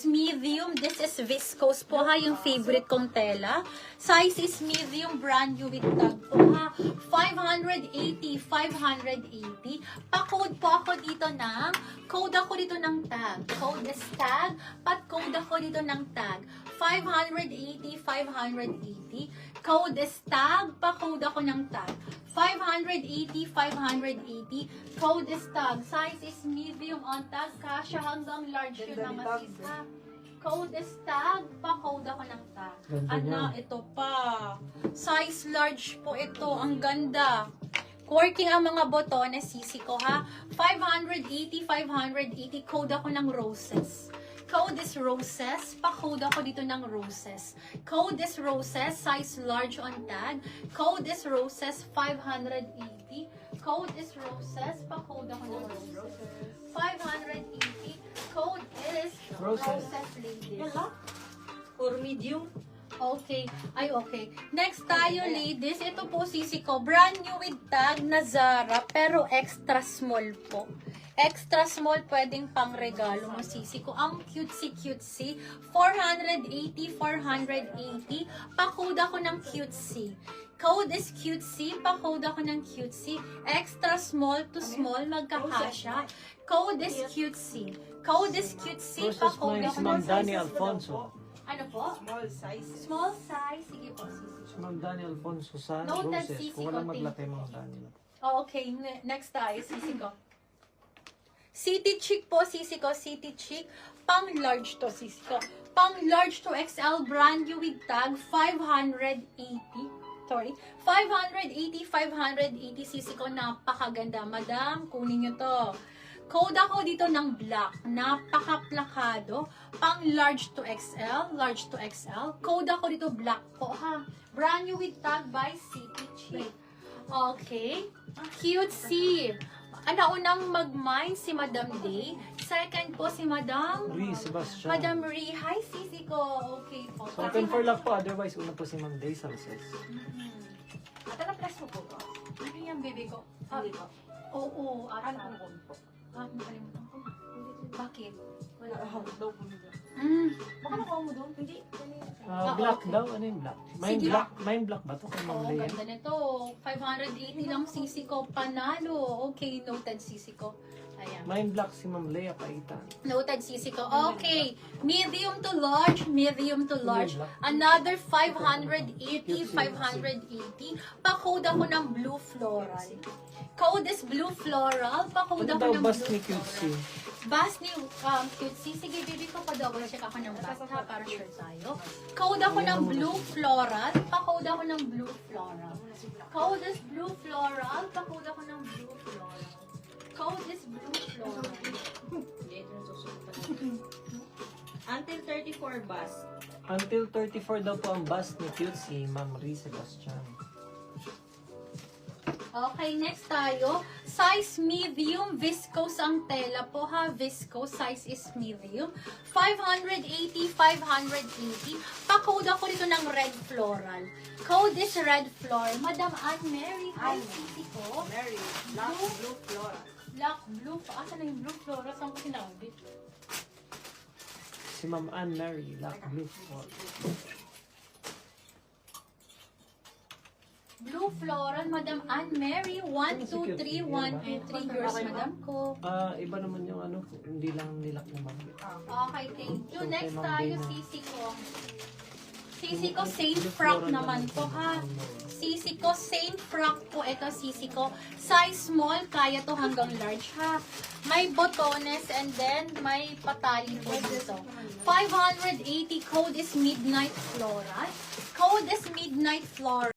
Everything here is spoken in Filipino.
Medium, this is viscose po ha, yung favorite kong tela. Size is medium, brand new with tag po ha. 580, 580. Pa-code po ako dito ng, code ako dito ng tag. Code is tag, pat-code ako dito ng tag. 580, 580. Code is tag, pa-code ako ng tag. 580, 580. Code is tag. Size is medium on tag. Kasya hanggang large yun mga sis ha. Code is tag. Pa-code ako ng tag. Ano, ito pa. Size large po ito. Ang ganda. Working ang mga botones, sisi ko ha. 580, 580. Code ako ng roses. Code is roses. Pa-code ako dito ng roses. Code is roses. Size large on tag. Code is roses. 580. Code is roses. Pa-code ako ng roses. 580. Code is roses, ladies. Or medium. Okay. Ay, okay. Next tayo, ladies. Ito po, sisi ko. Brand new with tag na Zara, pero extra small po. Extra small, pwedeng pang regalo mo, sisi ko. Ang cutesy-cutesy. 480, 480. Pa-code ako ng cutesy. Code is cutesy. Pa-code ako ng cutesy. Extra small to small, magkakasya. Code is cutesy. Code is cutesy. Pa-code ako ng Dani Alfonso. ano po? Small size. Small size. Sige po, sisi. Si Ma'am Dani Alfonso sa Noted, Roses. Sisi Kung walang Cote. maglaki, Ma'am Dani. Oh, okay, next tayo, sisi ko. City Chic po, sisi ko, City Chic. Pang large to, sisi ko. Pang large to XL, brand new with tag, 580. Sorry, 580, 580, sisi ko, napakaganda. Madam, kunin nyo to. Code ako dito ng black, napaka-plakado. Pang large to XL, large to XL. Code ako dito black po, ha. Brand new with tag by City Chic. Okay. Cutesy. Unang mag-mine si Madam Day. Second po si Madam Ri, Sebastian. Madam Ri. Hi, sisi ko. Okay po. So, open for luck po. Otherwise, una po si Ma'am Day sa Roses. At ano plus mo po ba? Ano yan, baby ko? Hindi po. Oo, Ano ata. po po? Nakalimutan ko. Bakit? Wala. Daw po nila. Baka nakuha mo doon? Hindi. Black okay. daw. Ano yung black? Mine Sige. black. Mine black ba to? Kay Ma'am Oo, Day. ganda nito. 580 lang sisi ko. Panalo. Okay, noted sisi ko. Ayan. Mine black si Ma'am Leia Paitan. Noted sisi ko. Okay. Medium to large. Medium to large. Black. Another 580. 580. Pa-code ako ng blue floral. Code is blue floral. Pa-code Ano ako daw ng bas blue ni Cutesy? floral. Bas ni cutesy. Sige, baby ko, pa-double check ako ng bas ha, para sure tayo. Code ako ng blue floral. Pa-code ako ng blue floral. Code is blue floral. Pa-code ako ng blue floral. Code is blue floral. Hindi, ito yung susunod pa natin. Until 34 bus. Until 34 daw po ang bus ni Cutesy, Ma'am Ri Sebastian. Okay, next tayo. Size medium, viscose ang tela po ha. Viscose, size is medium. 580, 580. Pa-code ako dito ng red floral. Code is red floral. Madam Anne Mary, hi, sisi ko. Mary. Black blue flora. Black, blue, asa na yung blue floral? Saan ko sinabi? Si Ma'am Anne Mary, black blue. Blue floral, Madam Anne Mary. 1, 2, 3, 1, 2, 3 years, madam ko. Iba naman yung ano, hindi lang nilak na Ma'am. Okay, thank you. So, Next kay Ma'am tayo, Dana. sisi ko. Sisi ko, same frock naman po ha. Sisi ko, same frock po. Ito, sisi ko. Size small, kaya to hanggang large ha. May botones and then may patali po dito. 580, code is midnight floral. Code is midnight floral.